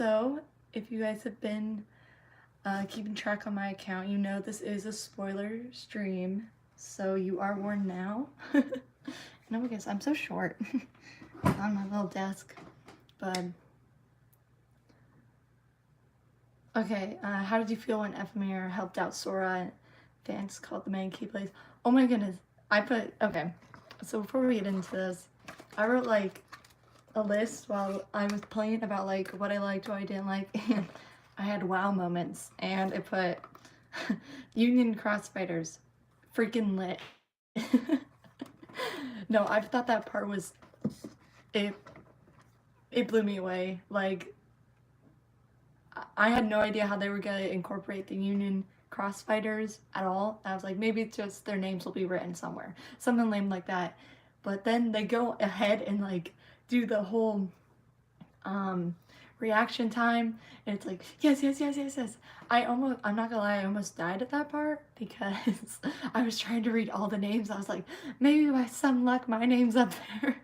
So, if you guys have been keeping track on my account, you know this is a spoiler stream, so you are warned now. And oh my goodness, I'm so short on my little desk. But okay, how did you feel when Ephemera helped out Sora and fans called the main key plays? Oh my goodness, okay, so before we get into this, I wrote like a list while I was playing about like what I liked, what I didn't like, and I had wow moments, and I put Union Crossfighters, freaking lit. No, I thought that part was, it blew me away. Like, I had no idea how they were gonna incorporate the Union Crossfighters at all. I was like, maybe it's just their names will be written somewhere, something lame like that. But then they go ahead and like do the whole reaction time, and it's like yes. I'm not gonna lie, I almost died at that part because I was trying to read all the names. I was like, maybe by some luck my name's up there.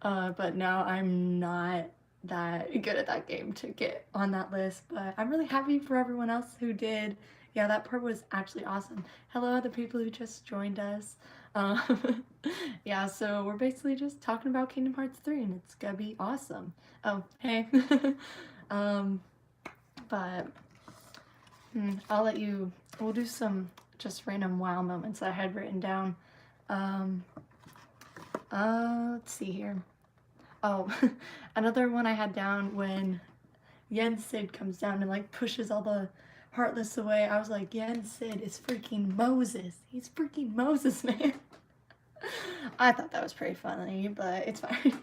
But no, I'm not that good at that game to get on that list, but I'm really happy for everyone else who did. Yeah, that part was actually awesome. Hello, other people who just joined us. Yeah, so we're basically just talking about Kingdom Hearts 3, and it's gonna be awesome. Oh, hey. But I'll let you, we'll do some just random wow moments that I had written down. Let's see here. Oh, another one I had down when Yen Sid comes down and like pushes all the Heartless away. I was like, Yen Sid is freaking Moses. He's freaking Moses, man. I thought that was pretty funny, but it's fine.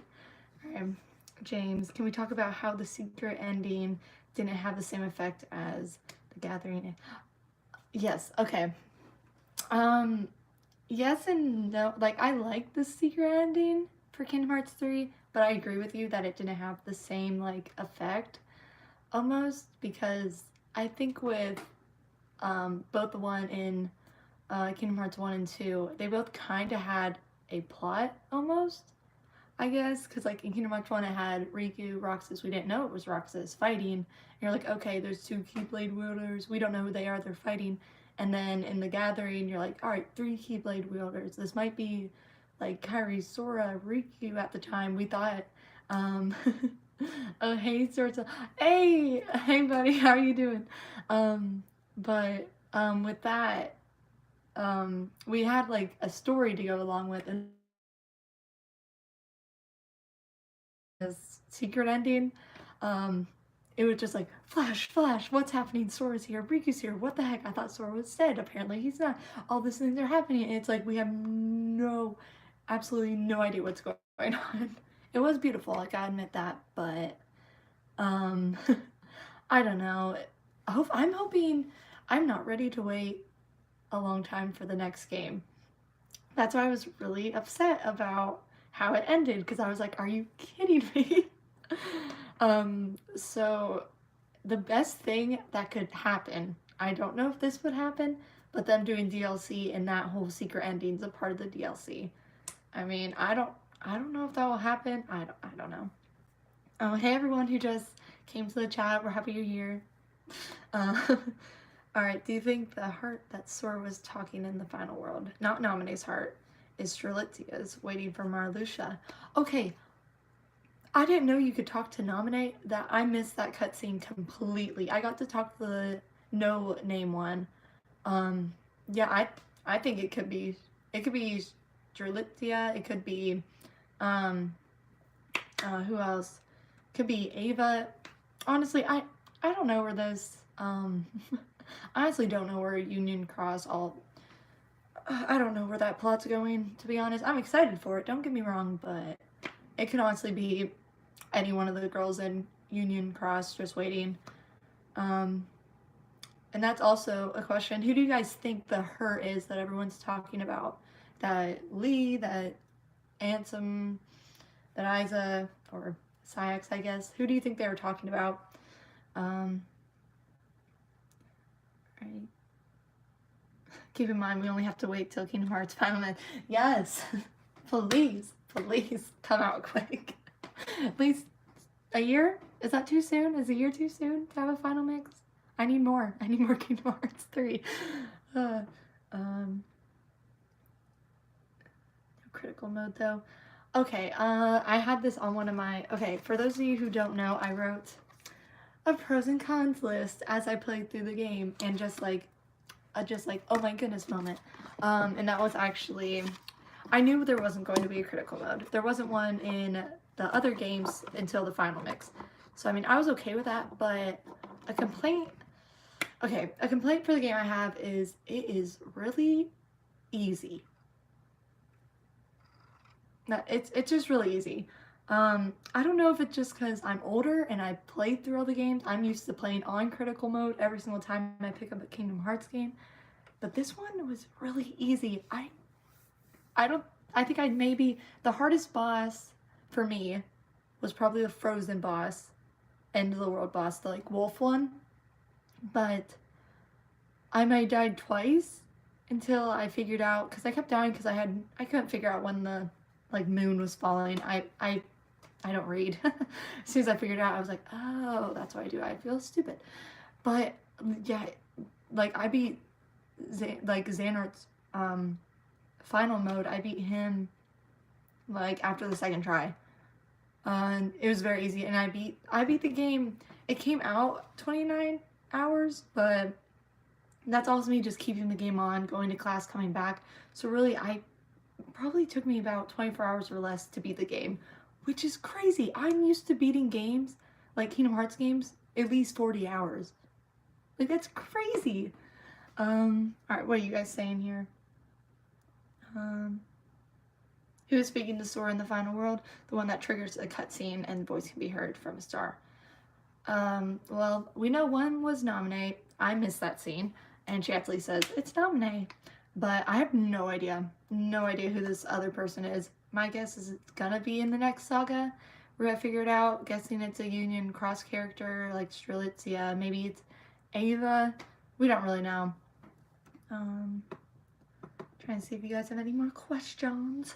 James, can we talk about how the secret ending didn't have the same effect as the gathering? Yes, okay. Yes and no. Like, I like the secret ending for Kingdom Hearts 3, but I agree with you that it didn't have the same, like, effect, almost, because I think with both the one in Kingdom Hearts 1 and 2, they both kind of had a plot, almost, I guess, because like in Kingdom Hearts 1 it had Riku, Roxas, we didn't know it was Roxas fighting, and you're like, okay, there's two Keyblade wielders, we don't know who they are, they're fighting, and then in the Gathering you're like, alright, 3 Keyblade wielders, this might be like Kairi, Sora, Riku at the time, we thought, oh hey Sora, hey buddy, how are you doing? But with that, we had like a story to go along with, and this secret ending, it was just like flash, what's happening? Sora's here, Riku's here, what the heck? I thought Sora was dead, apparently he's not. All these things are happening, and it's like we have absolutely no idea what's going on. It was beautiful, I gotta admit that, but I don't know. I'm hoping, I'm not ready to wait a long time for the next game. That's why I was really upset about how it ended, because I was like, are you kidding me? So the best thing that could happen, I don't know if this would happen, but them doing DLC and that whole secret ending's a part of the DLC. I mean, I don't know if that will happen. I don't know. Hey everyone who just came to the chat, we're happy you're here. Alright, do you think the heart that Sora was talking in the final world, not Naminé's heart, is Strelitzia's waiting for Marluxia? Okay, I didn't know you could talk to Naminé. That I missed that cutscene completely. I got to talk to the no name one. Yeah, I think it could be Strelitzia, it could be who else? Could be Ava. Honestly, I don't know where those I honestly don't know where Union Cross I don't know where that plot's going, to be honest. I'm excited for it, don't get me wrong, but it could honestly be any one of the girls in Union Cross just waiting. And that's also a question. Who do you guys think the her is that everyone's talking about? That Lee, that Ansem, that Isa, or Syx, I guess. Who do you think they were talking about? Right. Keep in mind, we only have to wait till Kingdom Hearts final month. Yes! Please come out quick. At least a year? Is that too soon? Is a year too soon to have a final mix? I need more. I need more Kingdom Hearts 3. Uh, no critical mode though. Okay, I had this on one of my, okay, for those of you who don't know, I wrote a pros and cons list as I played through the game, and just like, oh my goodness moment. And that was actually, I knew there wasn't going to be a critical mode. There wasn't one in the other games until the final mix. So, I mean, I was okay with that, but a complaint for the game I have is it is really easy. No, it's just really easy. I don't know if it's just because I'm older and I played through all the games. I'm used to playing on critical mode every single time I pick up a Kingdom Hearts game. But this one was really easy. I think maybe the hardest boss for me was probably the Frozen boss, end of the world boss, the like wolf one. But I might died twice until I figured out, because I kept dying because I couldn't figure out when the like moon was falling. I don't read. As soon as I figured it out, I was like, oh, that's why I do. I feel stupid. But yeah, like I beat Xehanort's final mode. I beat him like after the second try. And it was very easy, and I beat the game. It came out 29 hours, but that's also me just keeping the game on, going to class, coming back. So really, probably took me about 24 hours or less to beat the game, which is crazy. I'm used to beating games, like Kingdom Hearts games, at least 40 hours. Like, that's crazy. Alright, what are you guys saying here? Who is speaking to Sora in the final world? The one that triggers a cutscene and the voice can be heard from a star. Well, we know one was Naminé. I missed that scene, and she actually says, it's Naminé. But I have no idea who this other person is. My guess is it's gonna be in the next saga. We're gonna figure it out. Guessing it's a Union Cross character like Strelitzia. Maybe it's Ava. We don't really know. Trying to see if you guys have any more questions.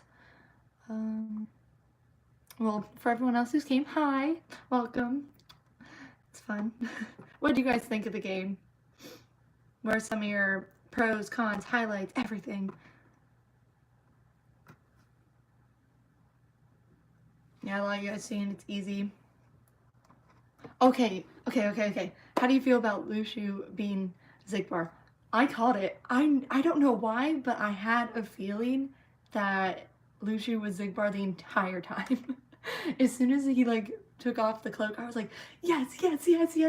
Well, for everyone else who's came, hi, welcome. It's fun. What do you guys think of the game? What are some of your pros, cons, highlights, everything? Yeah, a lot of you guys saying it's easy. Okay. How do you feel about Luxu being Xigbar? I called it. I don't know why, but I had a feeling that Luxu was Xigbar the entire time. As soon as he like took off the cloak, I was like, yes,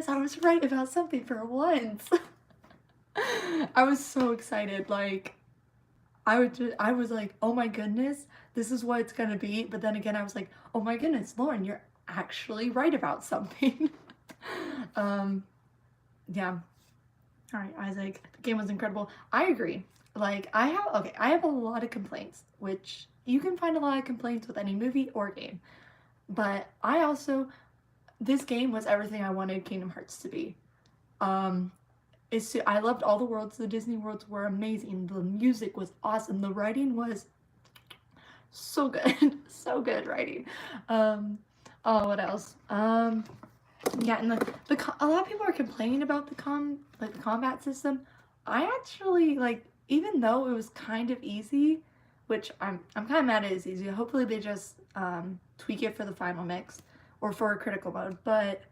I was right about something for once. I was so excited. Like, I was like, oh my goodness, this is what it's gonna be. But then again, I was like, oh my goodness, Lauren, you're actually right about something. Yeah. All right, Isaac, the game was incredible. I agree. Like, I have a lot of complaints, which you can find a lot of complaints with any movie or game. But this game was everything I wanted Kingdom Hearts to be. I loved all the worlds. The Disney worlds were amazing. The music was awesome. The writing was so good. So good writing. Oh, what else? Yeah, and a lot of people are complaining about the combat system. I actually, like, even though it was kind of easy, which I'm kind of mad it's easy. Hopefully they just tweak it for the final mix or for a critical mode. But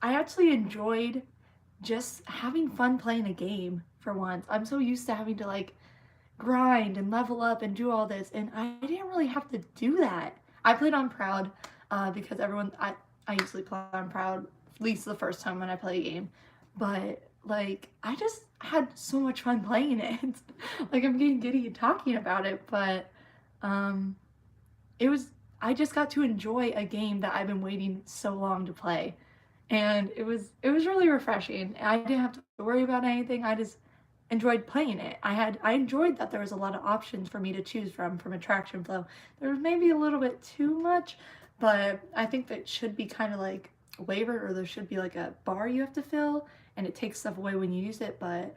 I actually enjoyed just having fun playing a game for once. I'm so used to having to like grind and level up and do all this, and I didn't really have to do that. I played on Proud because I usually play on Proud at least the first time when I play a game, but like I just had so much fun playing it. Like I'm getting giddy talking about it, but I just got to enjoy a game that I've been waiting so long to play. And it was really refreshing. I didn't have to worry about anything. I just enjoyed playing it. I enjoyed that there was a lot of options for me to choose from attraction flow. There was maybe a little bit too much, but I think that should be kind of like wavered, or there should be like a bar you have to fill and it takes stuff away when you use it. But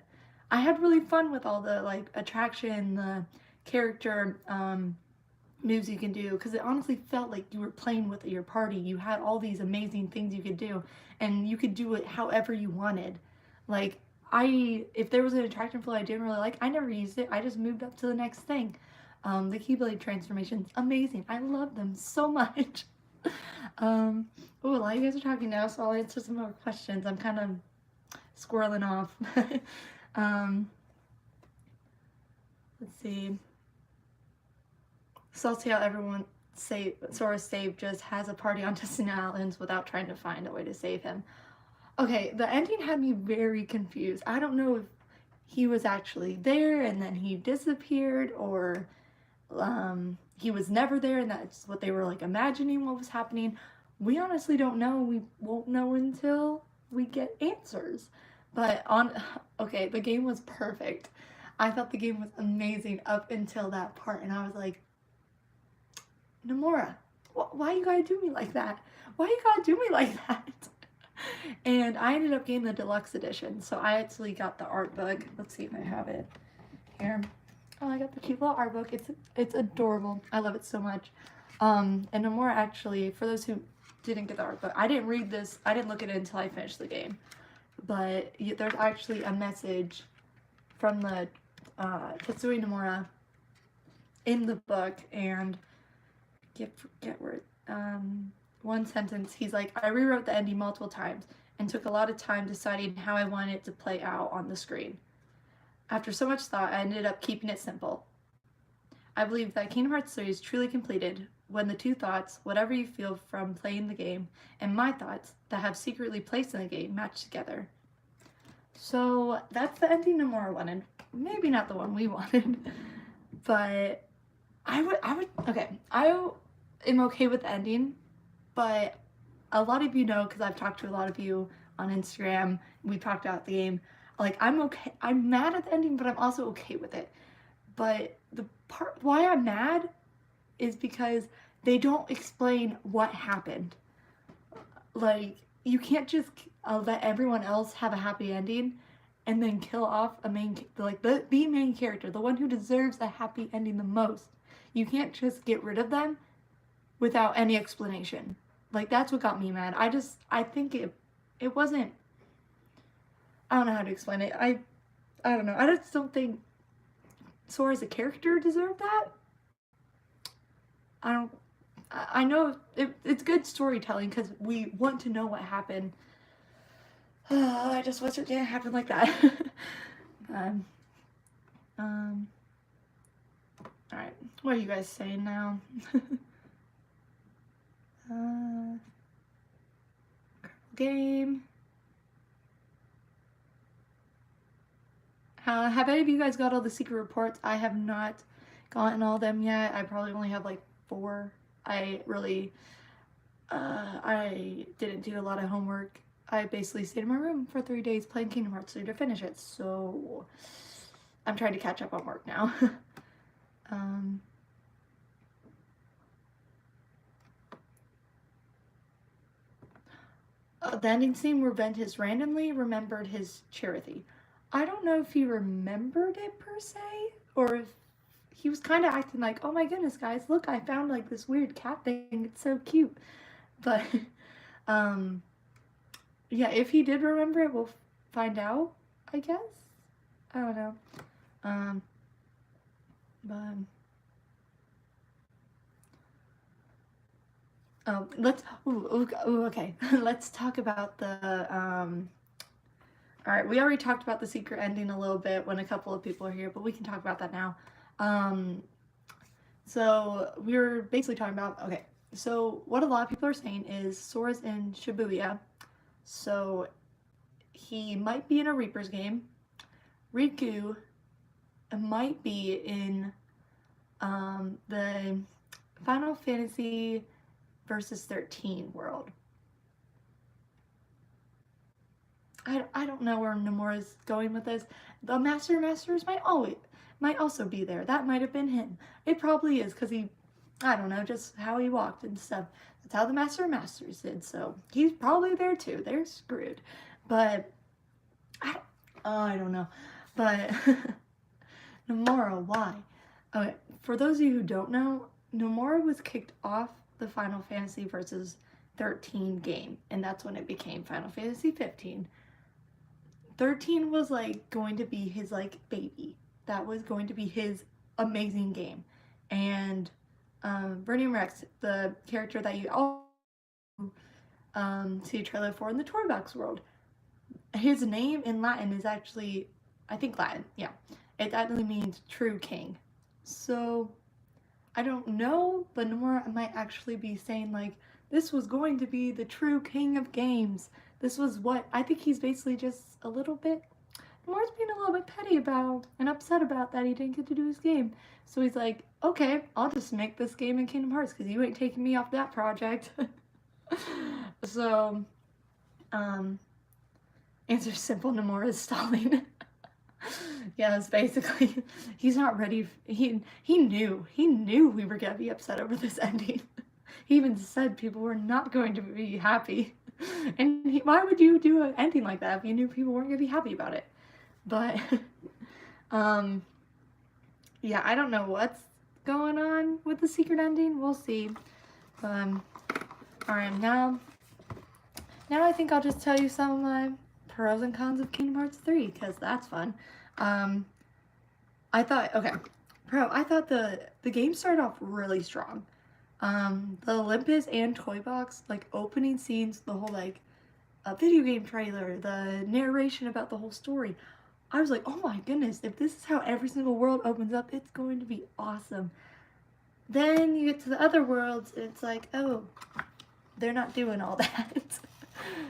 I had really fun with all the like attraction, the character moves you can do, because it honestly felt like you were playing with your party. You had all these amazing things you could do, and you could do it however you wanted. Like, if there was an attraction flow I didn't really like, I never used it. I just moved up to the next thing. The Keyblade transformations, amazing. I love them so much. Oh, a lot of you guys are talking now, so I'll answer some more questions. I'm kind of squirreling off. Let's see. So I'll see how everyone Sora's saved just has a party on Distant Islands without trying to find a way to save him. Okay, the ending had me very confused. I don't know if he was actually there and then he disappeared, or he was never there and that's what they were like imagining what was happening. We honestly don't know. We won't know until we get answers. But okay, the game was perfect. I thought the game was amazing up until that part, and I was like, Nomura, why you gotta do me like that? Why you gotta do me like that? And I ended up getting the deluxe edition, so I actually got the art book. Let's see if I have it here. Oh, I got the cute little art book. It's adorable. I love it so much. And Nomura actually, for those who didn't get the art book, I didn't read this. I didn't look at it until I finished the game. But there's actually a message from the Tetsuya Nomura in the book, and get word. One sentence, he's like, I rewrote the ending multiple times and took a lot of time deciding how I wanted it to play out on the screen. After so much thought, I ended up keeping it simple. I believe that Kingdom Hearts 3 is truly completed when the two thoughts, whatever you feel from playing the game, and my thoughts that have secretly placed in the game match together. So that's the ending Nomura wanted. Maybe not the one we wanted, but I am okay with the ending, but a lot of you know, because I've talked to a lot of you on Instagram, we talked about the game, like, I'm mad at the ending, but I'm also okay with it. But the part why I'm mad is because they don't explain what happened. Like, you can't just let everyone else have a happy ending and then kill off the main character, the one who deserves a happy ending the most. You can't just get rid of them without any explanation. Like, that's what got me mad. I think it wasn't, I don't know how to explain it. I don't know. I just don't think Sora as a character deserved that. I know it's good storytelling because we want to know what happened. I just wish it didn't happen like that. Alright, what are you guys saying now? Game. Have any of you guys got all the secret reports? I have not gotten all of them yet. I probably only have like 4. I didn't do a lot of homework. I basically stayed in my room for 3 days playing Kingdom Hearts 3 to finish it, so I'm trying to catch up on work now. The ending scene where Ventus randomly remembered his Charity. I don't know if he remembered it per se, or if he was kind of acting like, oh my goodness, guys, look, I found like this weird cat thing. It's so cute. But, yeah, if he did remember it, we'll find out, I guess. I don't know. Okay. Let's talk about the, alright, we already talked about the secret ending a little bit when a couple of people are here, but we can talk about that now. So we were basically talking about, okay, so what a lot of people are saying is Sora's in Shibuya, so he might be in a Reaper's game. Riku might be in the Final Fantasy Versus 13 world. I don't know where Nomura's going with this. The Master of Masters might also be there. That might have been him. It probably is, because I don't know, just how he walked and stuff. That's how the Master of Masters did, so he's probably there too. They're screwed. But, I don't know. But, Nomura, why? Okay, for those of you who don't know, Nomura was kicked off the Final Fantasy Versus 13 game, and that's when it became Final Fantasy 15. 13 was like going to be his like baby. That was going to be his amazing game. And Bernium Rex, the character that you all see a trailer for in the Toybox world, his name in Latin is actually, I think Latin, yeah. It actually means true king. So I don't know, but Nomura might actually be saying like, this was going to be the true king of games. This was what, I think he's basically just a little bit, Nomura's being a little bit petty about and upset about that he didn't get to do his game. So he's like, okay, I'll just make this game in Kingdom Hearts because you ain't taking me off that project. So, answer simple, Nomura is stalling. Yes, basically, he's not ready. He knew we were gonna be upset over this ending. He even said people were not going to be happy. And why would you do an ending like that if you knew people weren't gonna be happy about it? But, yeah, I don't know what's going on with the secret ending. We'll see. Alright, now I think I'll just tell you some of my pros and cons of Kingdom Hearts 3, because that's fun. I thought the game started off really strong. The Olympus and Toybox, like, opening scenes, the whole, like, video game trailer, the narration about the whole story, I was like, oh my goodness, if this is how every single world opens up, it's going to be awesome. Then you get to the other worlds, and it's like, oh, they're not doing all that.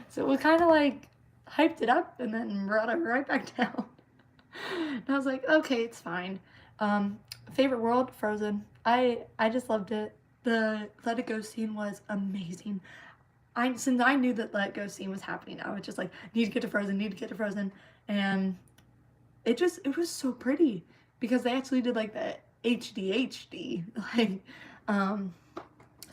So it was kind of like hyped it up and then brought it right back down. And I was like, okay, it's fine. Favorite world, Frozen. I just loved it. The Let It Go scene was amazing. Since I knew that Let It Go scene was happening, I was just like, need to get to Frozen, need to get to Frozen. And it was so pretty because they actually did like the HD like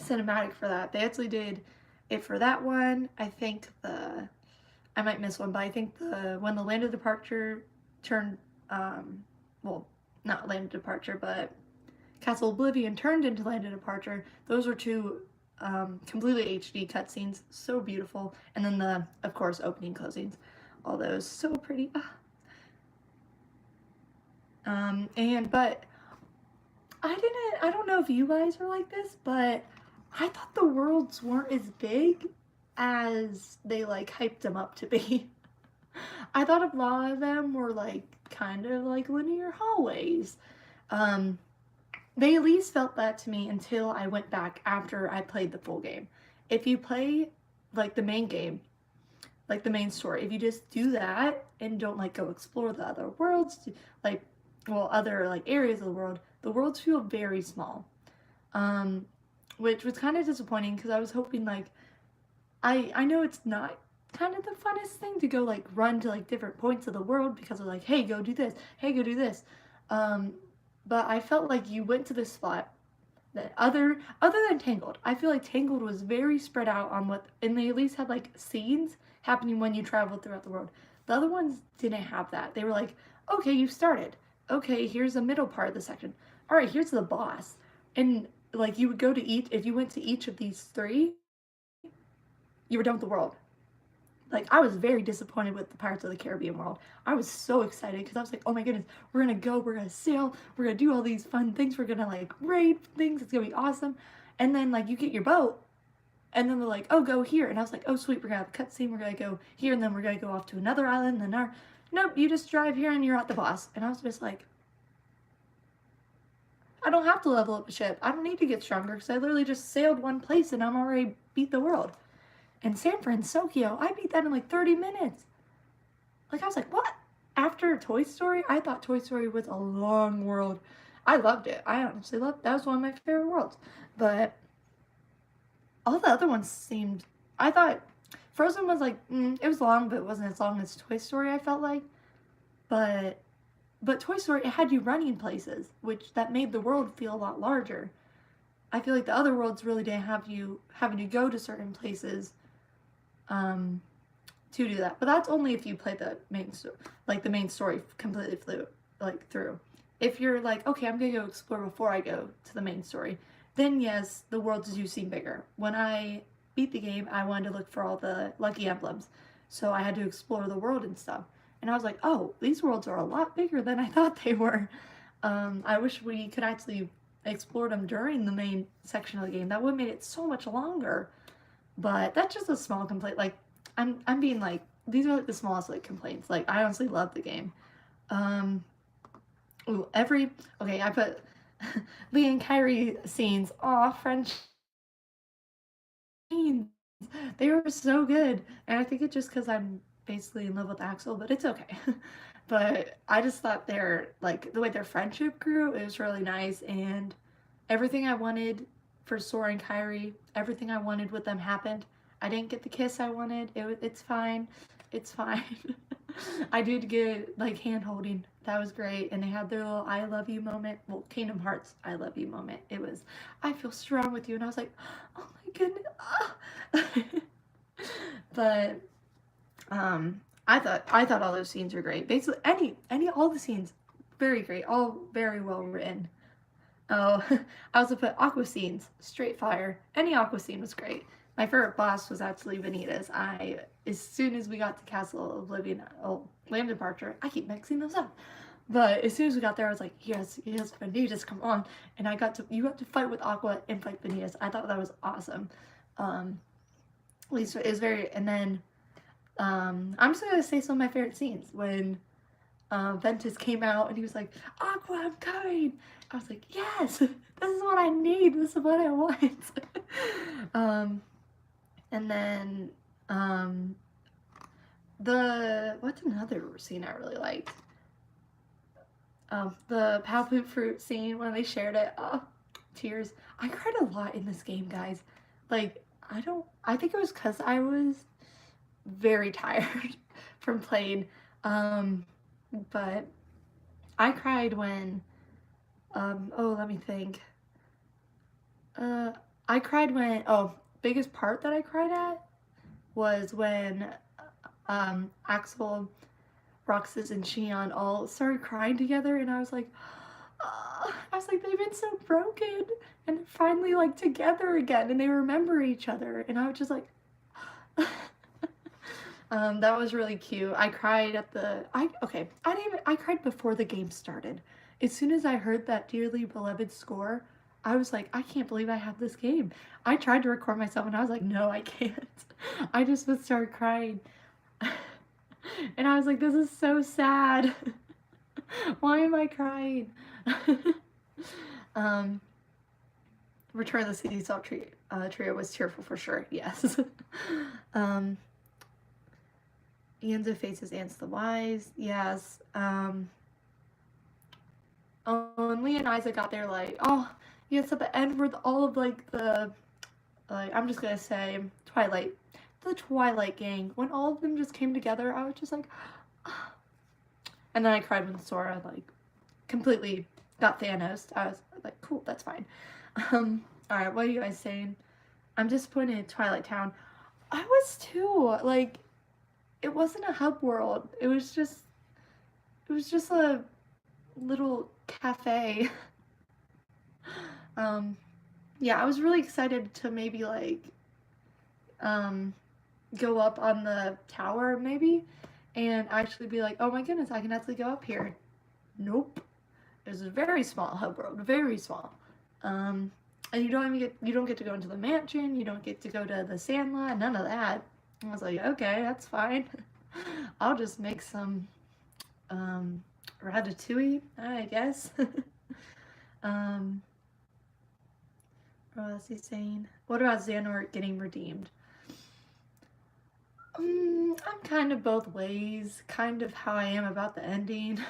cinematic for that. They actually did it for that one. I think I might miss one, but I think when the Land of Departure turned, well, not Land of Departure, but Castle Oblivion turned into Land of Departure, those were two completely HD cutscenes, so beautiful. And then of course, opening closings, all those, so pretty. But I don't know if you guys are like this, but I thought the worlds weren't as big as they like hyped them up to be. I thought a lot of them were like kind of like linear hallways. They at least felt that to me until I went back after I played the full game. If you play like the main game, like the main story, if you just do that and don't like go explore the other worlds, like, well, other like areas of the worlds feel very small. Which was kind of disappointing because I was hoping like, I know it's not kind of the funnest thing to go like run to like different points of the world because they're like, hey, go do this, hey, go do this. But I felt like you went to this spot that other than Tangled, I feel like Tangled was very spread out on and they at least had like scenes happening when you traveled throughout the world. The other ones didn't have that. They were like, okay, you started. Okay, here's the middle part of the section. All right, here's the boss. And like you would go to if you went to each of these three, you were done with the world. Like, I was very disappointed with the Pirates of the Caribbean world. I was so excited because I was like, oh my goodness, we're gonna go, we're gonna sail, we're gonna do all these fun things, we're gonna like raid things, it's gonna be awesome. And then like you get your boat, and then they're like, oh, go here. And I was like, oh sweet, we're gonna have a cutscene, we're gonna go here, and then we're gonna go off to another island, and then nope, you just drive here and you're at the boss. And I was just like, I don't have to level up a ship. I don't need to get stronger because I literally just sailed one place and I'm already beat the world. And San Francisco, I beat that in like 30 minutes. Like, I was like, what? After Toy Story, I thought Toy Story was a long world. I loved it. I honestly loved it. That was one of my favorite worlds. But all the other ones seemed, I thought Frozen was like, it was long, but it wasn't as long as Toy Story, I felt like. But Toy Story, it had you running places, which that made the world feel a lot larger. I feel like the other worlds really didn't have you having to go to certain places to do that. But that's only if you play the main story completely through. If you're like, okay, I'm gonna go explore before I go to the main story, then yes, the worlds do seem bigger. When I beat the game, I wanted to look for all the lucky emblems. So I had to explore the world and stuff. And I was like, oh, these worlds are a lot bigger than I thought they were. I wish we could actually explore them during the main section of the game. That would have made it so much longer. But that's just a small complaint. Like, I'm being like, these are like the smallest like complaints. Like, I honestly love the game. Ooh, okay, I put Lee and Kyrie scenes. Aw, French scenes. They were so good. And I think it's just because I'm basically in love with Axel, but it's okay. But I just thought like, the way their friendship grew, it was really nice. And everything I wanted for Sora and Kyrie, everything I wanted with them happened. I didn't get the kiss I wanted. It's fine. It's fine. I did get, like, hand holding. That was great. And they had their little I love you moment. Well, Kingdom Hearts I love you moment. It was, I feel strong with you. And I was like, oh my goodness. But I thought all those scenes were great. Basically all the scenes, very great. All very well written. Oh, I also put Aqua scenes, straight fire. Any Aqua scene was great. My favorite boss was actually Vanitas. As soon as we got to Castle Oblivion, Land Departure, I keep mixing those up. But as soon as we got there, I was like, yes, Vanitas, come on. And you got to fight with Aqua and fight Vanitas. I thought that was awesome. At least it was very, and then, I'm just gonna say some of my favorite scenes. When Ventus came out and he was like, Aqua, I'm coming. I was like, yes, this is what I need. This is what I want. And then, what's another scene I really liked? The Palpoop fruit scene when they shared it. Oh, tears. I cried a lot in this game, guys. Like, I think it was because I was very tired from playing. But I cried when, let me think. I cried when, biggest part that I cried at was when, Axel, Roxas, and Xion all started crying together, and I was like, they've been so broken, and finally, like, together again, and they remember each other, and I was just like, that was really cute. I cried at I cried before the game started. As soon as I heard that Dearly Beloved score, I was like, I can't believe I have this game. I tried to record myself and I was like, no, I can't. I just would start crying. And I was like, this is so sad. Why am I crying? Return of the Sea Salt trio was tearful for sure, yes. Ianzo faces Ants the Wise, yes. And Lee and Isa got there, like, yes, at the end where all of, like, I'm just gonna say, the Twilight gang, when all of them just came together, I was just like, ah. And then I cried when Sora, like, completely got Thanos. I was like, cool, that's fine. Alright, what are you guys saying? I'm disappointed in Twilight Town. I was too, like, it wasn't a hub world. It was just a little cafe. Yeah, I was really excited to maybe, like, go up on the tower, maybe, and actually be like, oh my goodness, I can actually go up here. Nope. It was a very small hub world, very small. And you don't get to go into the mansion, you don't get to go to the Sandlot, none of that. I was like, okay, that's fine. I'll just make some, ratatouille, I guess. What was he saying? What about Xehanort getting redeemed? I'm kind of both ways, kind of how I am about the ending.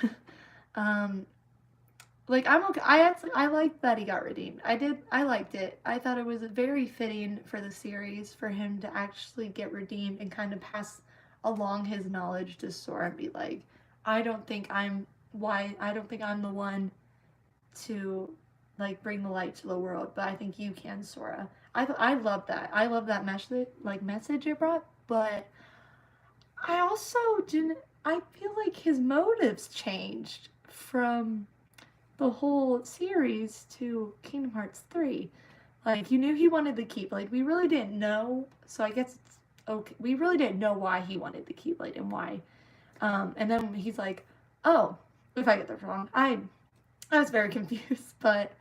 Like, I'm okay. I liked that he got redeemed. I liked it. I thought it was very fitting for the series for him to actually get redeemed and kind of pass along his knowledge to Sora and be like, I don't think I'm the one to, like, bring the light to the world, but I think you can, Sora. I love that. I love that message it brought, but I also I feel like his motives changed from the whole series to Kingdom Hearts 3. Like, you knew he wanted the Keyblade. We really didn't know, so I guess it's okay. We really didn't know why he wanted the Keyblade and why. And then he's like, oh, if I get that wrong, I was very confused, but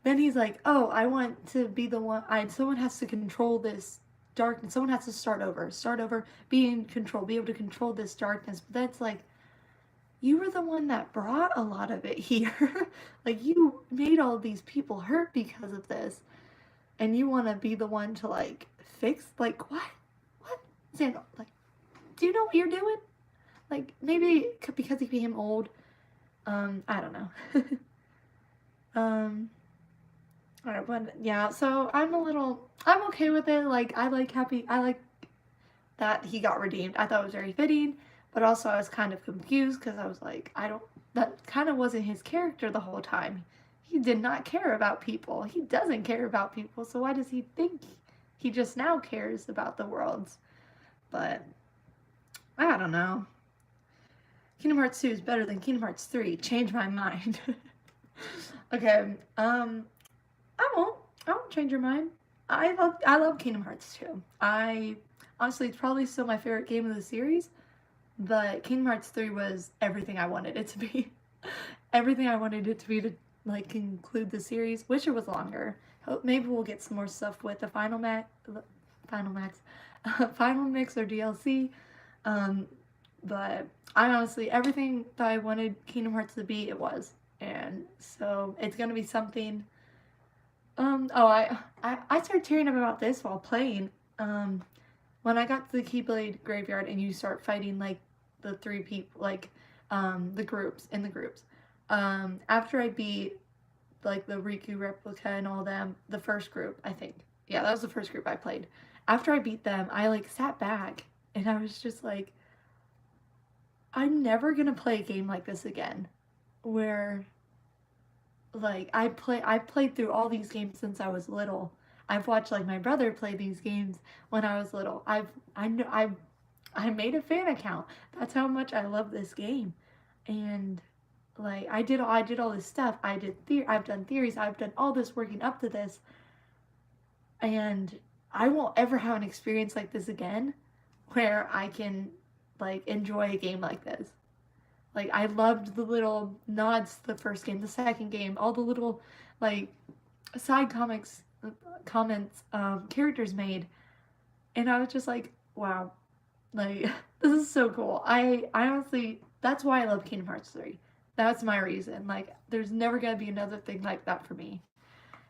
then he's like, oh, I want to be the one. Someone has to control this darkness. Someone has to start over, be in control, be able to control this darkness. But that's like, you were the one that brought a lot of it here. Like, you made all these people hurt because of this, and you want to be the one to like fix. Like, what, Sandal? Like, do you know what you're doing? Like, maybe because he became old. I don't know. Alright, but yeah, so I'm okay with it. Like, I like that he got redeemed. I thought it was very fitting, but also I was kind of confused because I was like, that kind of wasn't his character the whole time. He did not care about people. He doesn't care about people, so why does he think he just now cares about the worlds? But, I don't know. Kingdom Hearts 2 is better than Kingdom Hearts 3. Change my mind. Okay, I won't change your mind. I love Kingdom Hearts 2. Honestly, it's probably still my favorite game of the series, but Kingdom Hearts 3 was everything I wanted it to be. Everything I wanted it to be to like conclude the series. Wish it was longer. Hope maybe we'll get some more stuff with the Final Mix or DLC. But I honestly, everything that I wanted Kingdom Hearts to be, it was. And so it's gonna be something. I started tearing up about this while playing. When I got to the Keyblade Graveyard and you start fighting like the three people, like the groups in the groups. After I beat like the Riku replica and all them, the first group, I think. Yeah, that was the first group I played. After I beat them, I like sat back and I was just like, I'm never gonna play a game like this again, where like I played through all these games since I was little. I've watched like my brother play these games when I was little. I made a fan account. That's how much I love this game. And like I did all this stuff. I've done theories. I've done all this working up to this. And I won't ever have an experience like this again where I can like enjoy a game like this. Like, I loved the little nods to the first game, the second game, all the little, like, side comments, characters made. And I was just like, wow, like, this is so cool. I honestly, that's why I love Kingdom Hearts 3. That's my reason. Like, there's never gonna be another thing like that for me.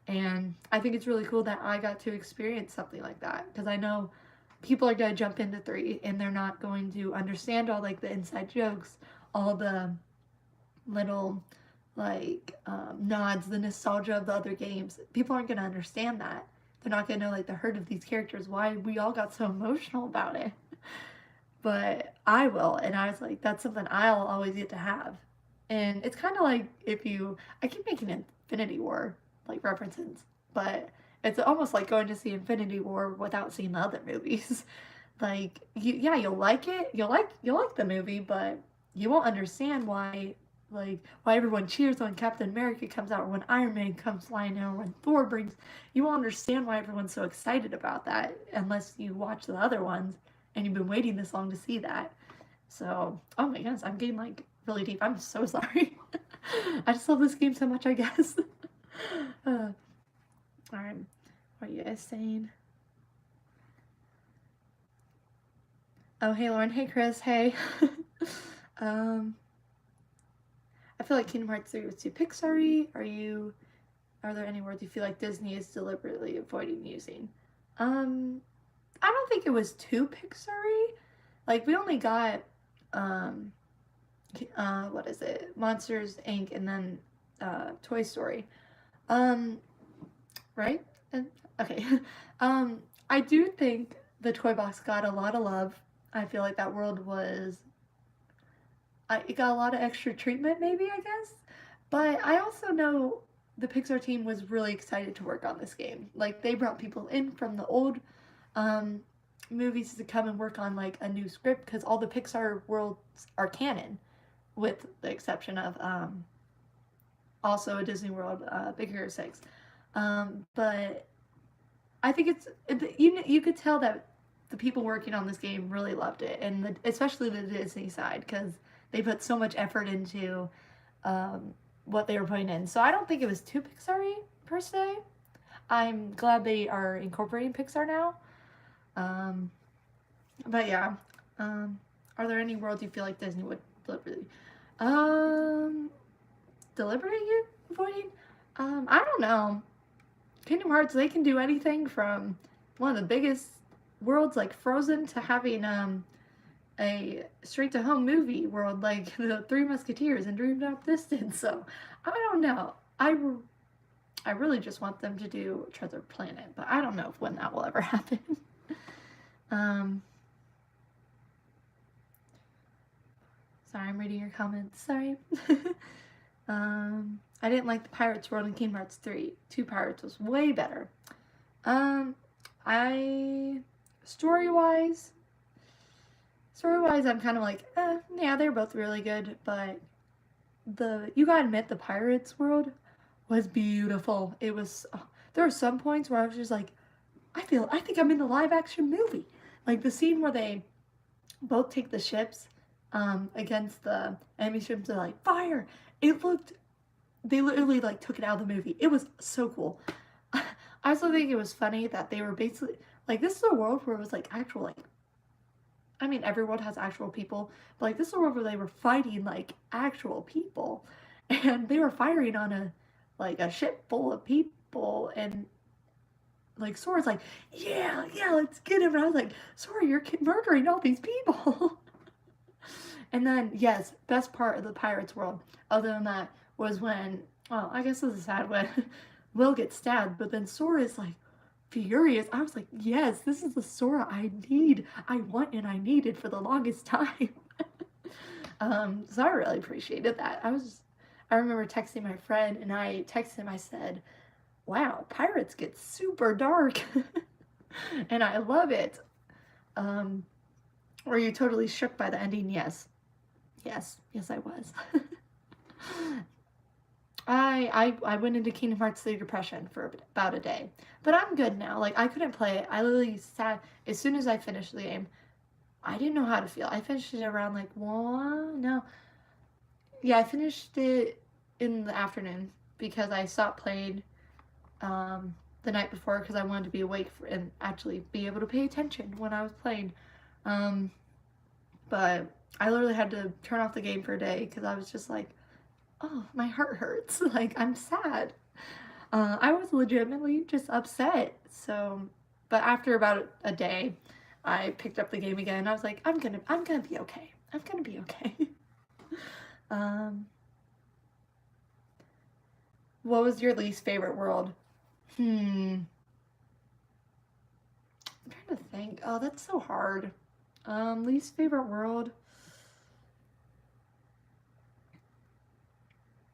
And I think it's really cool that I got to experience something like that. Because I know people are gonna jump into 3 and they're not going to understand all, like, the inside jokes, all the little like nods, the nostalgia of the other games. People aren't gonna understand that. They're not gonna know like the hurt of these characters, why we all got so emotional about it. But I will, and I was like, that's something I'll always get to have. And it's kind of like I keep making Infinity War like references, but it's almost like going to see Infinity War without seeing the other movies. Like, you'll like it, you'll like the movie, but you won't understand why everyone cheers when Captain America comes out or when Iron Man comes flying out or when Thor brings. You won't understand why everyone's so excited about that unless you watch the other ones and you've been waiting this long to see that. So, oh my goodness, I'm getting like really deep. I'm so sorry. I just love this game so much, I guess. Alright, what are you guys saying? Oh, hey Lauren. Hey Chris. Hey. I feel like Kingdom Hearts 3 was too Pixar-y. Are there any words you feel like Disney is deliberately avoiding using? I don't think it was too Pixar-y. Like, we only got, what is it? Monsters, Inc. and then, Toy Story. Right? Okay. I do think the Toy Box got a lot of love. I feel like that world it got a lot of extra treatment, maybe, I guess. But I also know the Pixar team was really excited to work on this game. Like, they brought people in from the old movies to come and work on, like, a new script, because all the Pixar worlds are canon, with the exception of also a Disney World, Big Hero 6. But I think you could tell that the people working on this game really loved it, and especially the Disney side, because they put so much effort into what they were putting in. So I don't think it was too Pixar-y per se. I'm glad they are incorporating Pixar now. Um, but yeah, are there any worlds you feel like Disney would deliberately, um, deliberately avoiding? I don't know. Kingdom Hearts, they can do anything from one of the biggest worlds like Frozen to having a straight to home movie world like the Three Musketeers and Dream Drop Distance. So I don't know. I really just want them to do Treasure Planet, but I don't know if when that will ever happen. um, sorry, I'm reading your comments. Sorry. I didn't like the Pirates World in Kingdom Hearts 3. Two Pirates was way better. I story-wise, I'm kind of like, yeah, they're both really good, but you gotta admit, the Pirates World was beautiful. It was, there were some points where I was just like, I think I'm in the live action movie. Like the scene where they both take the ships against the enemy ships, they're like, fire! They literally like took it out of the movie. It was so cool. I also think it was funny that they were basically, like, this is a world where it was like actual, like, I mean, every world has actual people, but like this is a world where they were fighting like actual people, and they were firing on a ship full of people, and like Sora's like, yeah, let's get him, and I was like, Sora, you're murdering all these people. And then yes, best part of the Pirates world, other than that, was when, well, I guess this is sad when Will gets stabbed, but then Sora is like furious. I was like, yes, this is the Sora I need, I want, and I needed for the longest time. So I really appreciated that. I remember texting my friend, and I texted him, I said, wow, Pirates get super dark. And I love it. Were you totally shook by the ending? Yes. Yes, I was. I went into Kingdom Hearts 3 depression for about a day. But I'm good now. Like, I couldn't play it. I literally sat, as soon as I finished the game, I didn't know how to feel. I finished it around like 1, no. Yeah, I finished it in the afternoon because I stopped playing the night before because I wanted to be awake and actually be able to pay attention when I was playing. But I literally had to turn off the game for a day because I was just like, oh, my heart hurts. Like, I'm sad. I was legitimately just upset. So, but after about a day, I picked up the game again. I was like, I'm gonna be okay. I'm gonna be okay. What was your least favorite world? I'm trying to think. Oh, that's so hard. Least favorite world.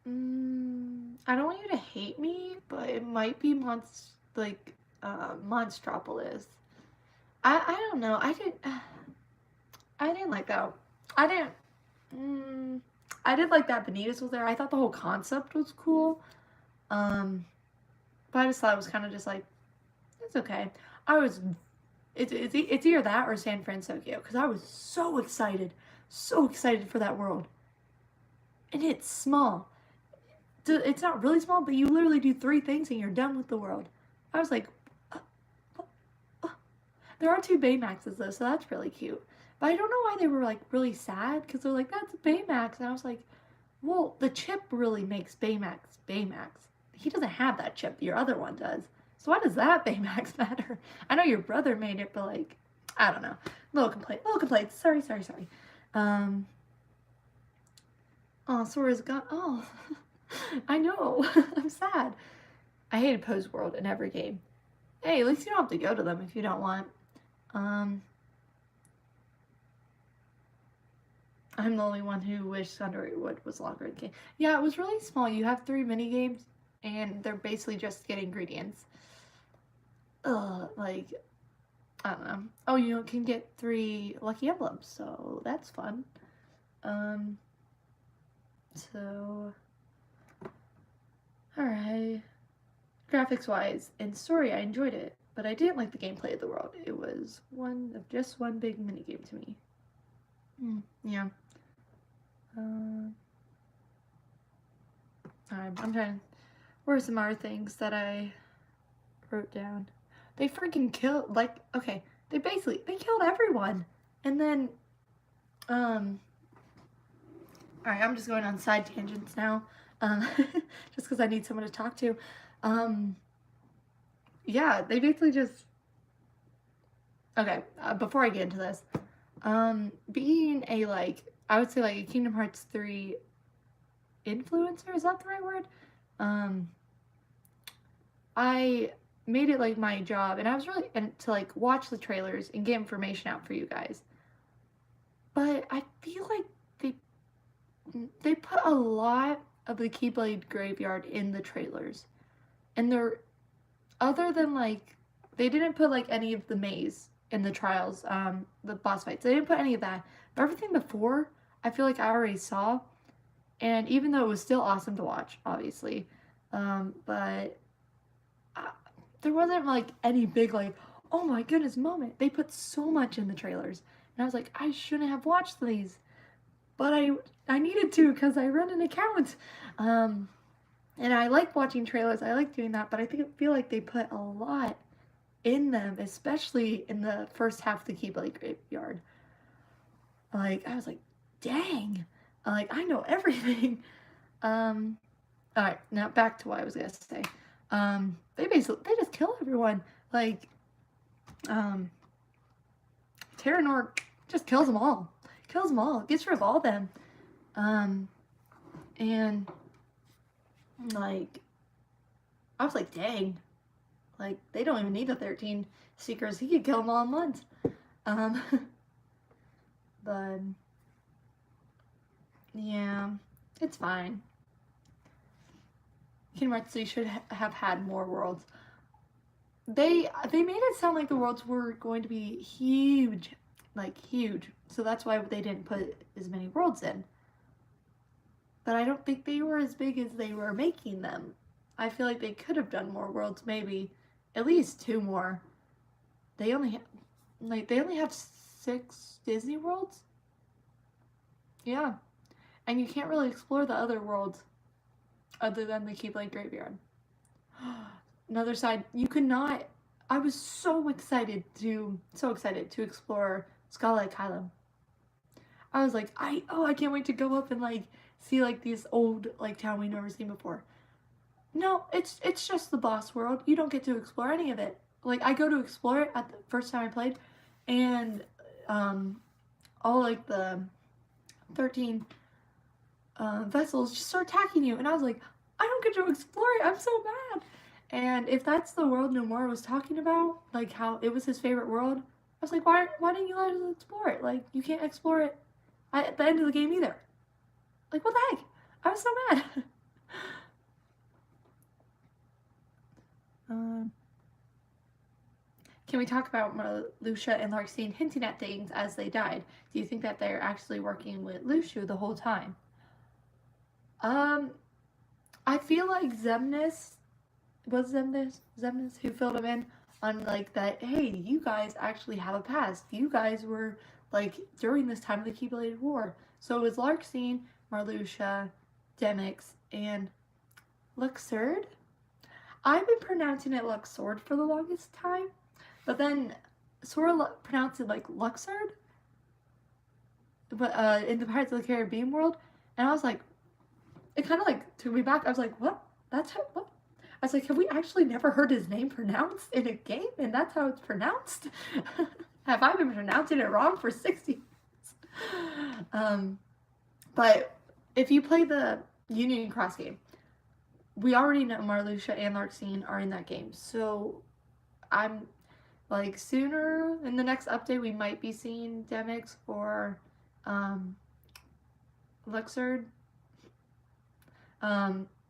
I don't want you to hate me, but it might be Monstropolis. I don't know. I didn't like that. I didn't. I did like that Benitez was there. I thought the whole concept was cool. But I just thought it was kind of just like, it's okay. I was. It's either that or San Francisco because I was so excited for that world, and it's small. It's not really small, but you literally do 3 things and you're done with the world. I was like, uh, uh, uh. There are 2 Baymaxes though, so that's really cute. But I don't know why they were like really sad because they're like, that's Baymax, and I was like, well, the chip really makes Baymax Baymax. He doesn't have that chip. Your other one does. So why does that Baymax matter? I know your brother made it, but like, I don't know. Little complaint. Sorry. Oh, Sora's gone. Oh. I know. I'm sad. I hated Pose World in every game. Hey, at least you don't have to go to them if you don't want. I'm the only one who wished Thunderwood was longer in the game. Yeah, it was really small. You have 3 mini games, and they're basically just get ingredients. Like, I don't know. Oh, you can get 3 lucky emblems, so that's fun. So, alright. graphics wise and story, I enjoyed it, but I didn't like the gameplay of the world. It was just one big minigame to me. Yeah. I'm trying. Where are some other things that I wrote down? They freaking killed, like, okay, they killed everyone. And then, alright, I'm just going on side tangents now, just because I need someone to talk to. Yeah, they basically just, okay, before I get into this, being a, like, I would say, like, a Kingdom Hearts 3 influencer, is that the right word? I made it, like, my job, and I was really, and to, like, watch the trailers and get information out for you guys. But I feel like they put a lot of the Keyblade Graveyard in the trailers. And they're, other than, like, they didn't put, like, any of the maze in the trials, the boss fights. They didn't put any of that. But everything before, I feel like I already saw. And even though it was still awesome to watch, obviously, but there wasn't, like, any big, like, oh my goodness moment. They put so much in the trailers. And I was like, I shouldn't have watched these. But I needed to because I run an account. And I like watching trailers. I like doing that. But I feel like they put a lot in them, especially in the first half of the Keyblade Graveyard. Like, I was like, dang. Like, I know everything. Alright, now back to what I was gonna say. They just kill everyone. Like, Terranor just kills them all. Kills them all. Gets rid of all of them. And, like, I was like, dang. Like, they don't even need the 13 Seekers. He could kill them all in once. But, yeah, it's fine. Kingdom Hearts 3 should have had more worlds. They made it sound like the worlds were going to be huge. Like, huge. So that's why they didn't put as many worlds in. But I don't think they were as big as they were making them. I feel like they could have done more worlds, maybe. At least 2 more. They only have 6 Disney worlds? Yeah. And you can't really explore the other worlds other than the Keyblade Graveyard. Another side, you could not. I was so excited to explore Scarlet Kylo. I was like, I can't wait to go up and, like, see, like, these old, like, town we've never seen before. No, it's just the boss world. You don't get to explore any of it. Like, I go to explore it at the first time I played, and all, like, the 13 vessels just start attacking you, and I was like, I don't get to explore it. I'm so mad. And if that's the world Nomura was talking about, like how it was his favorite world, I was like, why didn't you let us explore it? Like, you can't explore it at the end of the game either. Like, what the heck? I was so mad. Can we talk about Lucia and Larxene hinting at things as they died? Do you think that they're actually working with Lucia the whole time? I feel like Xemnas who filled him in on, like, that, hey, you guys actually have a past. You guys were, like, during this time of the Keyblade War. So it was Larxene, Marluxia, Demyx, and Luxord? I've been pronouncing it Luxord for the longest time, but then Sora pronounced it like Luxord, but in the Pirates of the Caribbean world, and I was like, it kind of, like, took me back. I was like, what? That's how, what? I was like, have we actually never heard his name pronounced in a game? And that's how it's pronounced? Have I been pronouncing it wrong for 60 years? But if you play the Union Cross game, we already know Marluxia and Larxene are in that game. So I'm, like, sooner in the next update, we might be seeing Demyx or Luxord.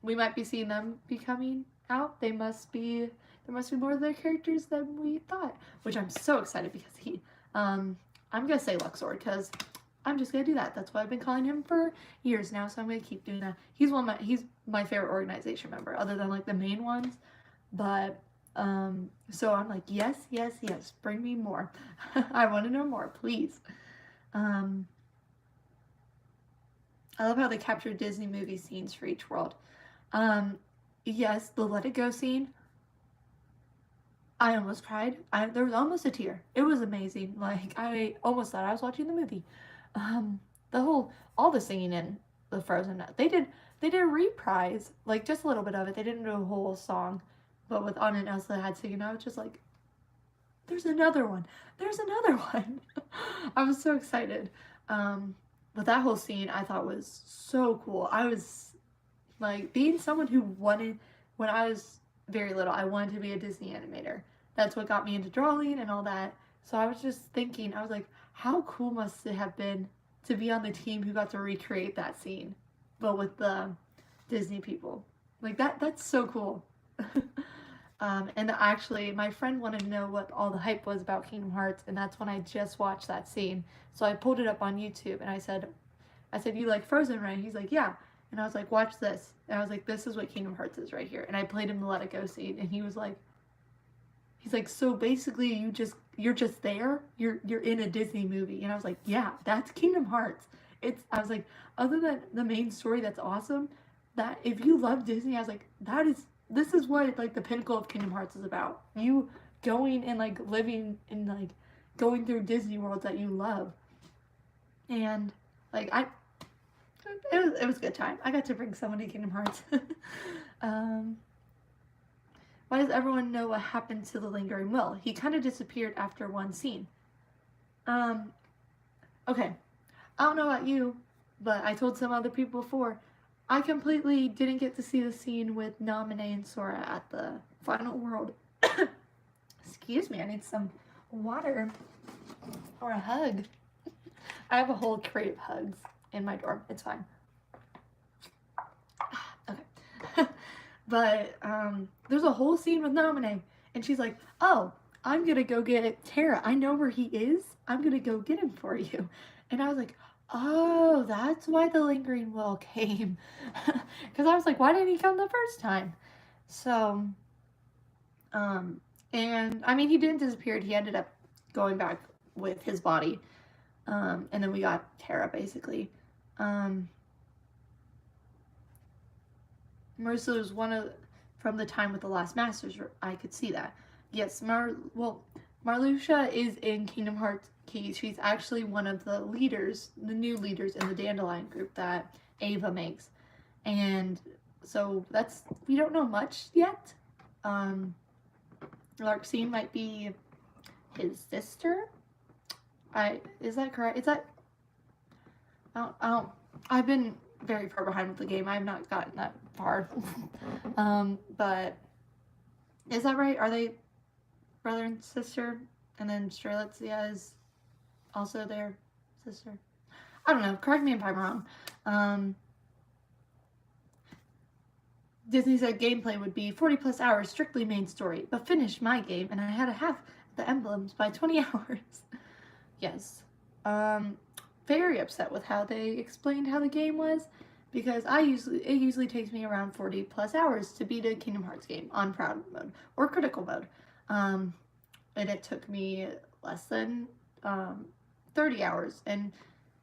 We might be seeing them be coming out. There must be more of their characters than we thought, which I'm so excited because I'm gonna say Luxord because I'm just gonna do that. That's what I've been calling him for years now, so I'm gonna keep doing that. He's my favorite organization member, other than, like, the main ones. But so I'm like, yes, yes, yes, bring me more. I want to know more, please. Um, I love how they capture Disney movie scenes for each world. Um, yes, the Let It Go scene. I almost cried. There was almost a tear. It was amazing. Like I almost thought I was watching the movie. Um, the whole all the singing in the Frozen. They did a reprise, like just a little bit of it. They didn't do a whole song, but with Anna and Elsa had singing, I was just like, "There's another one. There's another one." I was so excited. Um, but that whole scene I thought was so cool. I was like being someone who wanted when I was very little, I wanted to be a Disney animator. That's what got me into drawing and all that. So I was just thinking, I was like, how cool must it have been to be on the team who got to recreate that scene, but with the Disney people. Like that's so cool. And actually, my friend wanted to know what all the hype was about Kingdom Hearts, and that's when I just watched that scene. So I pulled it up on YouTube, and I said, you like Frozen, right? He's like, yeah. And I was like, watch this. And I was like, this is what Kingdom Hearts is right here. And I played him the Let It Go scene, and he's like, so basically, you're just there. You're in a Disney movie. And I was like, yeah, that's Kingdom Hearts. I was like, other than the main story that's awesome, that if you love Disney, I was like, this is what like the pinnacle of Kingdom Hearts is about. You going and like living and like going through Disney worlds that you love. And like it was a good time. I got to bring someone to Kingdom Hearts. um, why does everyone know what happened to the lingering Will? He kind of disappeared after one scene. Um, okay. I don't know about you, but I told some other people before. I completely didn't get to see the scene with Naminé and Sora at the final world. Excuse me, I need some water or a hug. I have a whole crate of hugs in my dorm. It's fine. Okay. But there's a whole scene with Naminé, and she's like, "Oh, I'm gonna go get Terra. I know where he is. I'm gonna go get him for you." And I was like, "Oh, that's why the lingering will came." Because I was like, "Why didn't he come the first time?" So, and I mean, he didn't disappear. He ended up going back with his body, and then we got Terra basically. Marissa was one of from the time with the Last Masters. I could see that. Yes, Marluxia is in Kingdom Hearts Key. She's actually one of the leaders, the new leaders in the Dandelion group that Ava makes, and so we don't know much yet. Larxene might be his sister. Is that correct? Is that I've been very far behind with the game. I have not gotten that far. But is that right? Are they brother and sister? And then Strelitzia is also their sister. I don't know. Correct me if I'm wrong. Disney said gameplay would be 40 plus hours, strictly main story, but finished my game and I had a half the emblems by 20 hours. Yes. Very upset with how they explained how the game was, because it usually takes me around 40 plus hours to beat a Kingdom Hearts game on proud mode or critical mode. And it took me less than 30 hours. And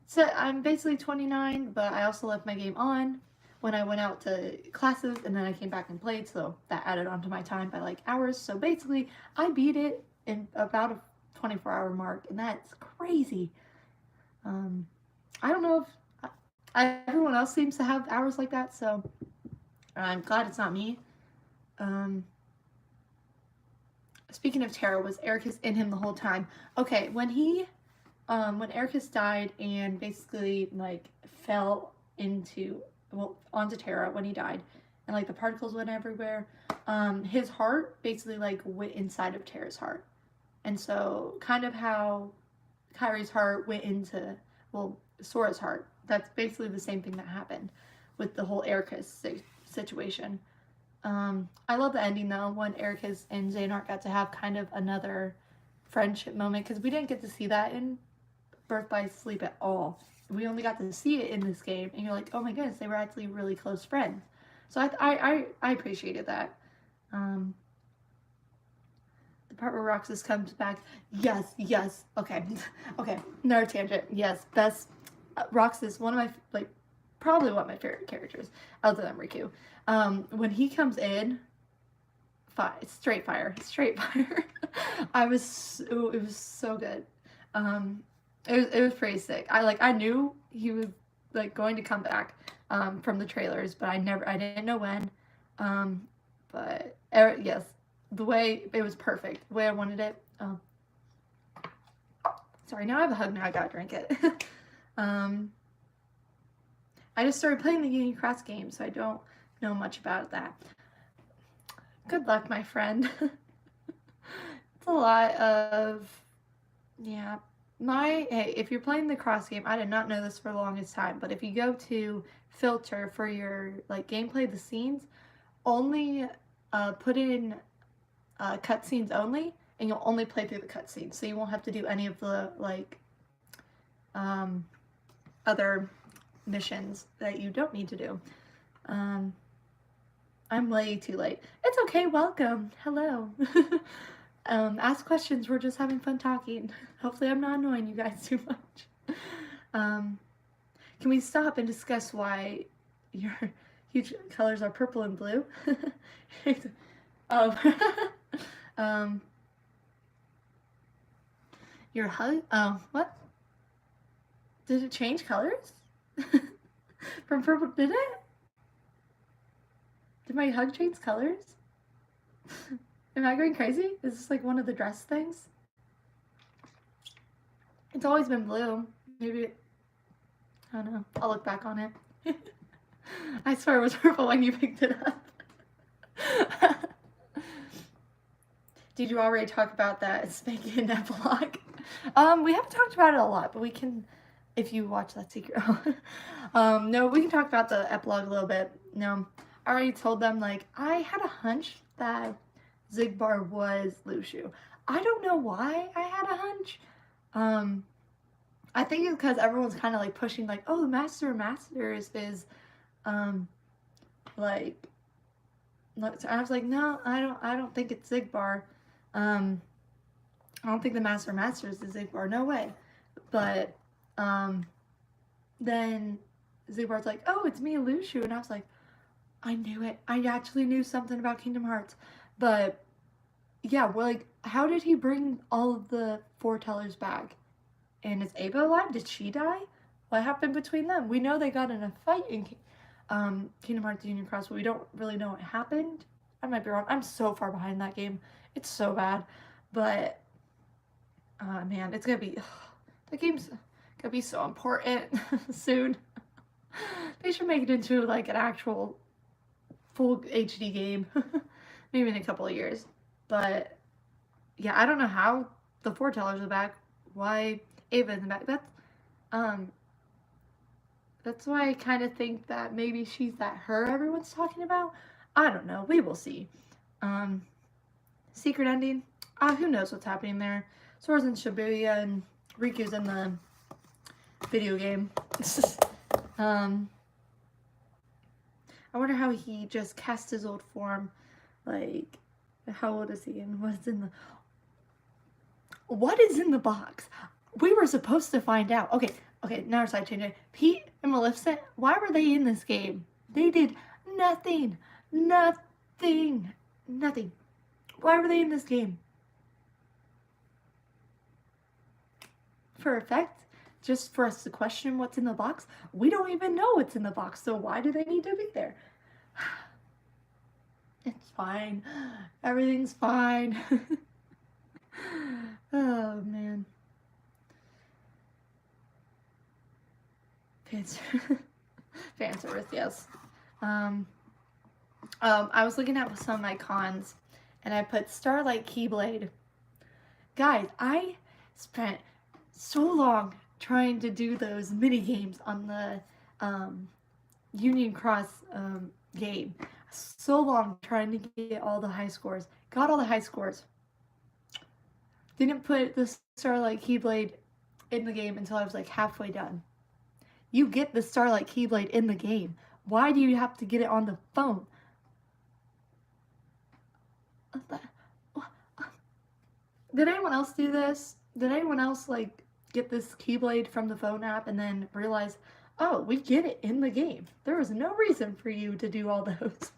so I'm basically 29, but I also left my game on when I went out to classes, and then I came back and played, so that added onto my time by like hours. So basically, I beat it in about a 24-hour mark, and that's crazy. I don't know if everyone else seems to have hours like that, so I'm glad it's not me. Speaking of Terra, was Ericus in him the whole time? Okay, when Ericus died and basically like fell onto Terra when he died, and like the particles went everywhere, his heart basically like went inside of Terra's heart, and so kind of how Kyrie's heart went into Sora's heart. That's basically the same thing that happened with the whole Ericus situation. I love the ending though, when Ericus and Xehanort got to have kind of another friendship moment, because we didn't get to see that in Birth by Sleep at all. We only got to see it in this game, and you're like, oh my goodness, they were actually really close friends. So I appreciated that. The part where Roxas comes back. Yes, yes. Okay. Okay. Another tangent. Yes. Best. Roxas, one of my, like, probably one of my favorite characters, other than Riku. When he comes in, straight fire. It was so good. It was pretty sick. I knew he was like going to come back from the trailers, but I didn't know when. But yes, the way it was perfect, the way I wanted it. Sorry, now I have a hug. Now I gotta drink it. I just started playing the Union Cross game, so I don't know much about that. Good luck, my friend. It's a lot of, yeah. Hey, if you're playing the cross game, I did not know this for the longest time, but if you go to filter for your like gameplay, the scenes, only put in cutscenes only, and you'll only play through the cutscenes, so you won't have to do any of the like other missions that you don't need to do. I'm way too late. It's okay, welcome. Hello. Ask questions, we're just having fun talking. Hopefully I'm not annoying you guys too much. Can we stop and discuss why your huge colors are purple and blue? Oh. Your hug? Oh, what? Did it change colors? From purple, did it? Did my hug change colors? Am I going crazy? Is this like one of the dress things? It's always been blue. Maybe, I don't know. I'll look back on it. I swear it was purple when you picked it up. Did you already talk about that spanking epilogue? We haven't talked about it a lot, but we can, if you watch that secret. No, we can talk about the epilogue a little bit. No, I already told them, like, I had a hunch that Xigbar was Luxu. I don't know why I had a hunch. I think it's because everyone's kind of like pushing, like, oh, the Master of Masters is, like, I was like, no, I don't think it's Xigbar. I don't think the Master of Masters is Xigbar. No way. But then Xigbar's like, oh, it's me, Luxu, and I was like, I knew it. I actually knew something about Kingdom Hearts. But yeah, we're like, how did he bring all of the foretellers back? And is Ava alive? Did she die? What happened between them? We know they got in a fight in Kingdom Hearts Union Cross, but we don't really know what happened. I might be wrong. I'm so far behind that game. It's so bad. But, man, it's gonna be, the game's gonna be so important soon. They should make it into, like, an actual full HD game. Maybe in a couple of years. But, yeah, I don't know how the foretellers are back. Why Ava in the back. That's why I kind of think that maybe she's that her everyone's talking about. I don't know. We will see. Secret ending. Who knows what's happening there. Sora's in Shibuya and Riku's in the video game. I wonder how he just cast his old form. Like, how old is he and what's in the... What is in the box? We were supposed to find out. Okay, now our side changing. Pete and Maleficent, why were they in this game? They did nothing. Nothing. Why were they in this game? For effect? Just for us to question what's in the box? We don't even know what's in the box, so why do they need to be there? It's fine. Everything's fine. Oh, man. Fan service, yes. I was looking at some of my cons, and I put Starlight Keyblade. Guys, I spent so long trying to do those mini games on the Union Cross game. So long trying to get all the high scores. Got all the high scores. Didn't put the Starlight Keyblade in the game until I was like halfway done. You get the Starlight Keyblade in the game. Why do you have to get it on the phone? Did anyone else do this? Did anyone else like get this Keyblade from the phone app and then realize, oh, we get it in the game. There was no reason for you to do all those.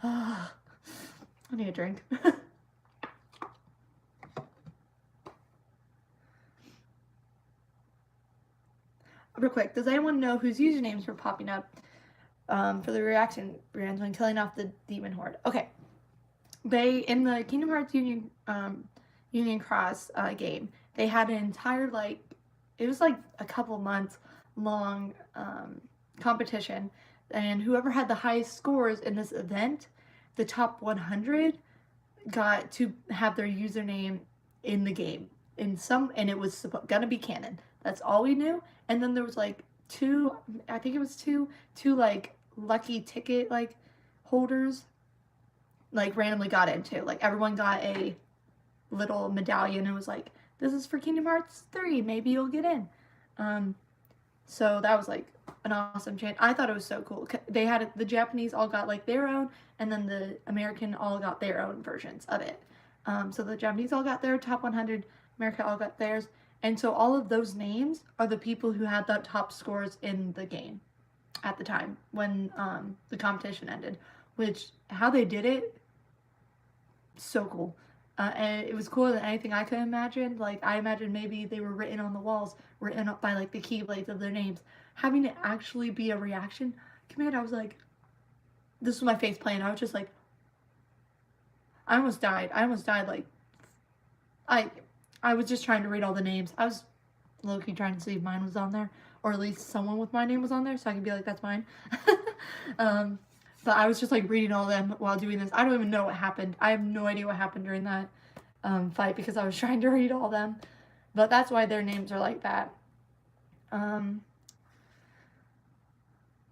I need a drink. Real quick, does anyone know whose usernames were popping up for the reaction brands when killing off the demon horde? Okay, they in the Kingdom Hearts Union Cross game, they had an entire it was like a couple months long competition, and whoever had the highest scores in this event, the top 100, got to have their username in the game and it was gonna be canon. That's all we knew. And then there was like two like lucky ticket like holders like randomly got into. Like everyone got a little medallion and it was like, this is for Kingdom Hearts 3, maybe you'll get in. So that was like an awesome chance. I thought it was so cool. They had the Japanese all got like their own, and then the American all got their own versions of it. So the Japanese all got their top 100, America all got theirs. And so all of those names are the people who had the top scores in the game at the time when the competition ended. Which, how they did it, so cool. And it was cooler than anything I could imagine. Like, I imagined maybe they were written on the walls, written up by like the keyblades of their names. Having it actually be a reaction command, I was like, this was my face playing. I was just like, I almost died. Like, I was just trying to read all the names. I was low-key trying to see if mine was on there, or at least someone with my name was on there, so I could be like, that's mine. But I was just like reading all of them while doing this. I don't even know what happened. I have no idea what happened during that fight because I was trying to read all of them. But that's why their names are like that.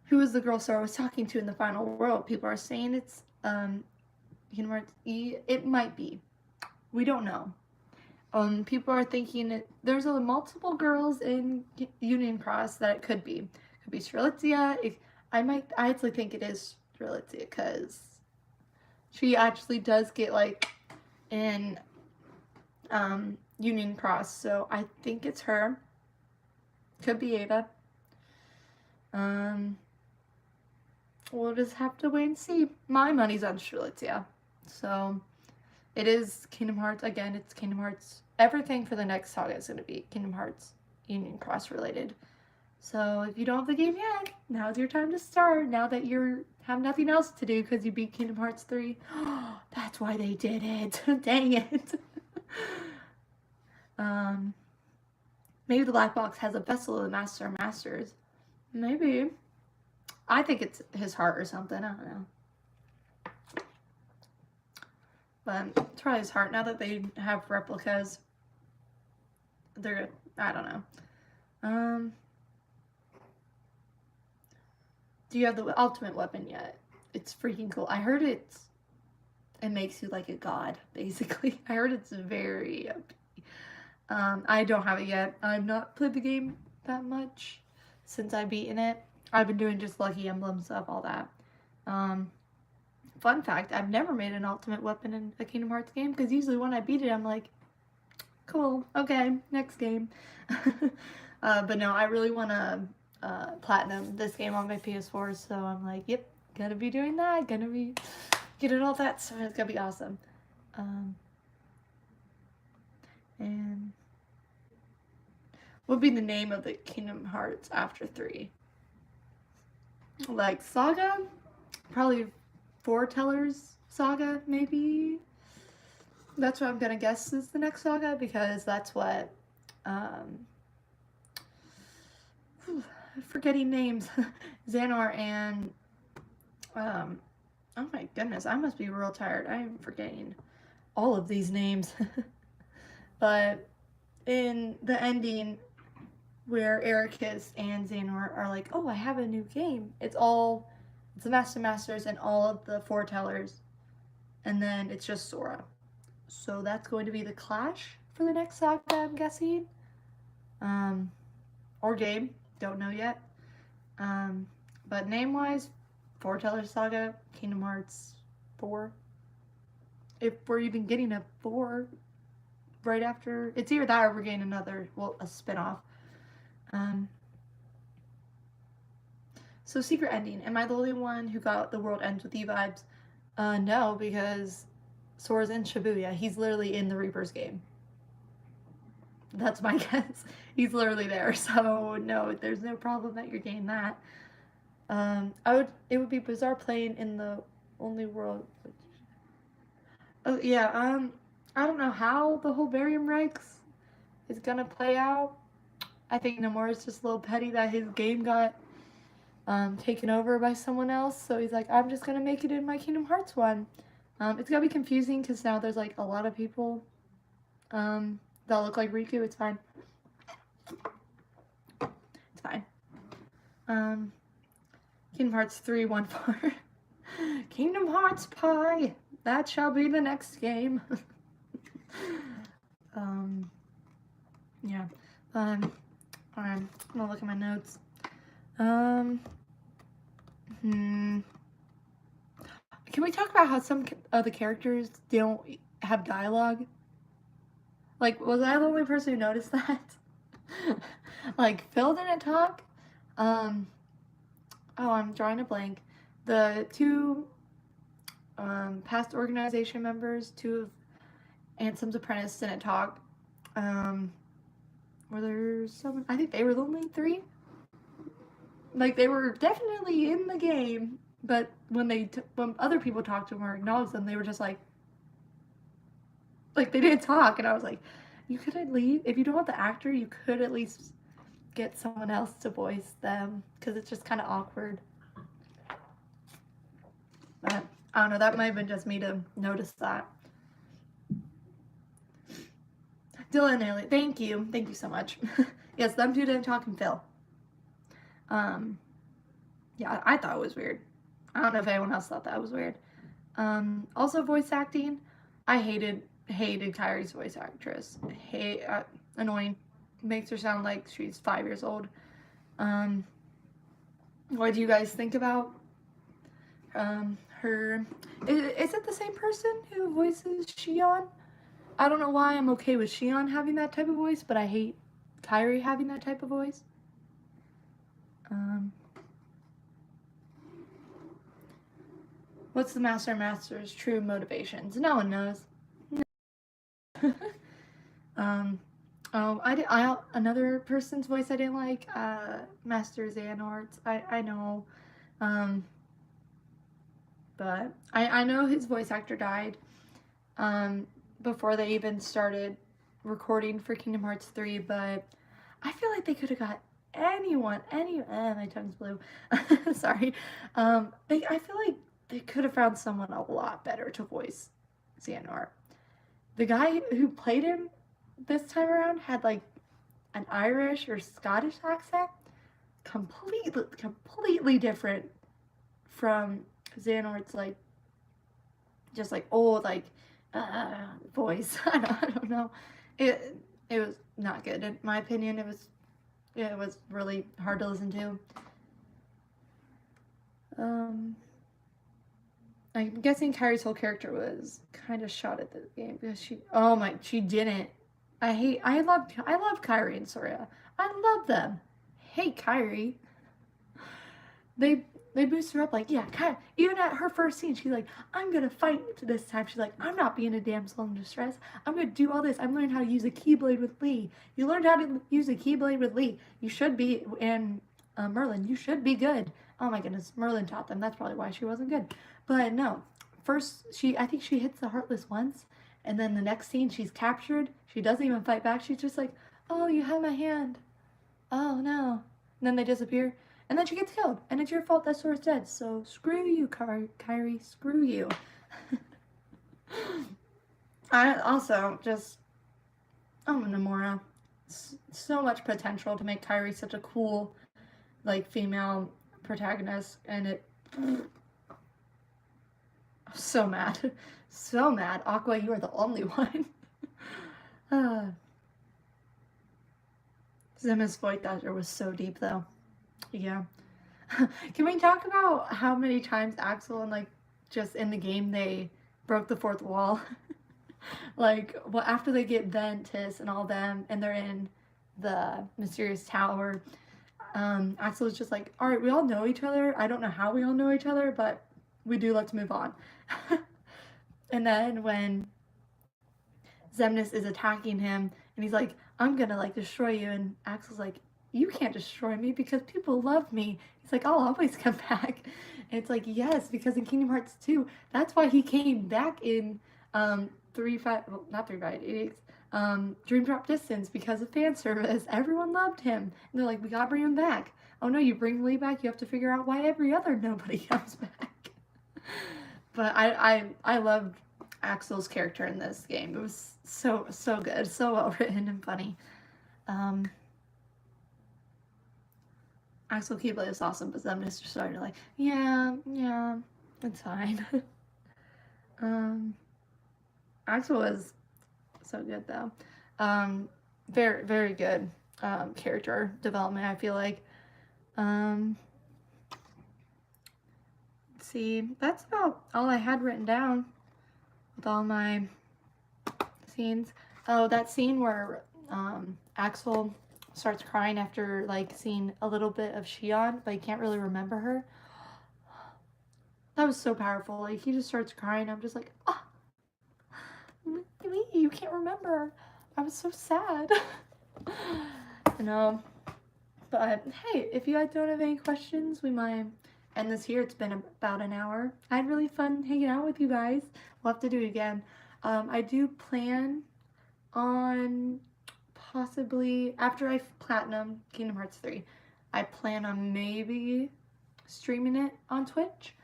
Who was the girl Sora was talking to in the final world? People are saying it's Kingdom Hearts E. It might be. We don't know. People are thinking there's multiple girls in Union Cross that it could be. It could be Strelitzia. I actually think it is Strelitzia because she actually does get like in Union Cross, so I think it's her. Could be Ava. We'll just have to wait and see. My money's on Strelitzia, so. It is Kingdom Hearts. Again, it's Kingdom Hearts. Everything for the next saga is going to be Kingdom Hearts Union Cross related. So if you don't have the game yet, now's your time to start. Now that you have nothing else to do because you beat Kingdom Hearts 3. That's why they did it. Dang it. Maybe the black box has a vessel of the Master of Masters. Maybe. I think it's his heart or something. I don't know. But it's probably his heart. Now that they have replicas, they're, I don't know. Do you have the ultimate weapon yet? It's freaking cool. I heard it makes you like a god, basically. I heard it's very I don't have it yet. I've not played the game that much since I've beaten it. I've been doing just lucky emblem stuff, all that. Fun fact, I've never made an ultimate weapon in a Kingdom Hearts game because usually when I beat it, I'm like, cool, okay, next game. But no, I really want to platinum this game on my PS4, so I'm like, yep, gonna be doing that, gonna be getting all that, so it's gonna be awesome. And what would be the name of the Kingdom Hearts after 3? Like Saga? Probably Foretellers Saga, maybe? That's what I'm gonna guess is the next saga, because that's what, forgetting names, Xehanort and, oh my goodness, I must be real tired. I am forgetting all of these names. But in the ending, where Ericus and Xehanort are like, oh, I have a new game. It's the Master Masters and all of the Foretellers. And then it's just Sora. So that's going to be the clash for the next saga, I'm guessing. Or game. Don't know yet. But name-wise, Foreteller Saga, Kingdom Hearts 4. if we're even getting a 4 right after. It's either that or we're getting another, well, a spinoff. So secret ending. Am I the only one who got the world ends with you vibes? No, because Sora's in Shibuya. He's literally in the Reaper's game. That's my guess. He's literally there, so no, there's no problem that you're getting that. It would be bizarre playing in the only world. Oh yeah, I don't know how the whole barium Rex is gonna play out. I think Nomura's just a little petty that his game got taken over by someone else, so he's like, I'm just gonna make it in my Kingdom Hearts one. It's gonna be confusing because now there's like a lot of people that look like Riku. It's fine. It's fine. Kingdom Hearts 314. Kingdom Hearts Pie. That shall be the next game. Yeah. Alright, I'm gonna look at my notes. Can we talk about how some of the characters don't have dialogue? Like, was I the only person who noticed that? Like, Phil didn't talk. Oh, I'm drawing a blank. The two past organization members, 2 of Ansem's apprentice didn't talk. Were there someone? I think they were the only 3. Like, they were definitely in the game, but when when other people talked to them or acknowledged them, they were just like they didn't talk, and I was like, you could at least, if you don't want the actor, you could at least get someone else to voice them, because it's just kind of awkward. But I don't know, that might have been just me to notice that. Dylan and Haley, thank you so much. Yes, them 2 didn't talk, and Phil. Yeah, I thought it was weird. I don't know if anyone else thought that was weird. Also voice acting, I hated Kairi's voice actress. Annoying. Makes her sound like she's 5 years old. What do you guys think about her? Is it the same person who voices Xion? I don't know why I'm okay with Xion having that type of voice, but I hate Kairi having that type of voice. What's the Master's true motivations? No one knows. Another person's voice I didn't like, Master Xehanort's. I know, but I know his voice actor died, before they even started recording for Kingdom Hearts 3, but I feel like they could have got my tongue's blue. Sorry. I feel like they could have found someone a lot better to voice Xehanort. The guy who played him this time around had like an Irish or Scottish accent, completely different from Xehanort's like just like old like voice. I don't know. It was not good in my opinion. It was really hard to listen to. I'm guessing Kairi's whole character was kind of shot at the game because she didn't. I love Kairi and Soria. I love them. Hate Kairi. They boost her up like, yeah, Kairi. Even at her first scene, she's like, I'm gonna fight this time. She's like, I'm not being a damsel in distress. I'm gonna do all this. I'm learning how to use a Keyblade with Lee. You learned how to use a Keyblade with Lee. You should be in Merlin. You should be good. Oh my goodness, Merlin taught them. That's probably why she wasn't good. But no, first I think she hits the Heartless once, and then the next scene she's captured. She doesn't even fight back. She's just like, oh, you have my hand. Oh no. And then they disappear, and then she gets killed, and it's your fault that Sora's dead. So screw you, Kairi. Screw you. I also just, Nomura. So much potential to make Kairi such a cool, like, female protagonist, and it. So mad. So mad. Aqua, you are the only one. Zema's voice actor was so deep, though. Yeah. Can we talk about how many times Axel and, like, just in the game, they broke the fourth wall. Like, well, after they get Ventus and all them, and they're in the mysterious tower, Axel is just like, all right, we all know each other. I don't know how we all know each other, but we do. Let's move on. And then when Xemnas is attacking him, and he's like, I'm gonna like destroy you, and Axel's like, you can't destroy me because people love me. He's like, I'll always come back. And it's like, yes, because in Kingdom Hearts 2, that's why he came back in 3-5, well, not 3-5, Dream Drop Distance, because of fan service. Everyone loved him. And they're like, we gotta bring him back. Oh no, you bring Lee back, you have to figure out why every other nobody comes back. But I loved Axel's character in this game. It was so good, so well written and funny. Axel Keyblade is awesome, but Xemnas just started like, yeah, it's fine. Axel was so good though. Very good character development, I feel like. Let's see, that's about all I had written down with all my scenes. Oh, that scene where Axel starts crying after like seeing a little bit of Xion, but he can't really remember her. That was so powerful. Like, he just starts crying. I'm just like, ah, you can't remember. I was so sad. You know. But hey, if you guys don't have any questions, we might end this here. It's been about an hour. I had really fun hanging out with you guys. We'll have to do it again. I do plan on possibly, after I platinum Kingdom Hearts 3, I plan on maybe streaming it on Twitch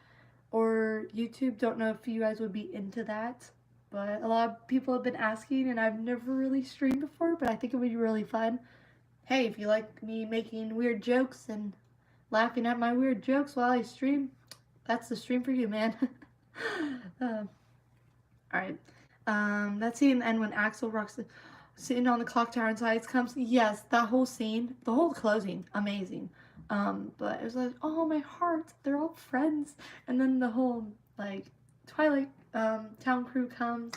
or YouTube. Don't know if you guys would be into that, but a lot of people have been asking, and I've never really streamed before, but I think it would be really fun. Hey, if you like me making weird jokes and laughing at my weird jokes while I stream, that's the stream for you, man. Alright. That scene, and when Axel rocks sitting on the clock tower and Sides comes, yes, that whole scene, the whole closing, amazing. But it was like, oh, my heart, they're all friends. And then the whole, like, Twilight town crew comes.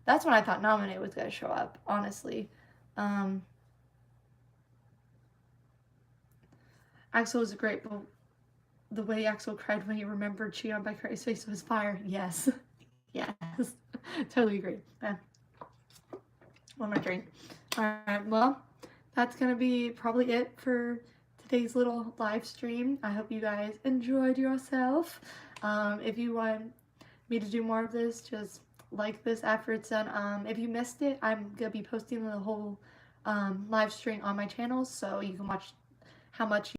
That's when I thought Naminé was going to show up, honestly. Axel was great, but the way Axel cried when he remembered Xion by Craig's face was fire. Yes. Yes. Totally agree. One more drink. Alright, well, that's going to be probably it for today's little live stream. I hope you guys enjoyed yourself. If you want me to do more of this, just like this after it's done. If you missed it, I'm going to be posting the whole live stream on my channel, so you can watch how much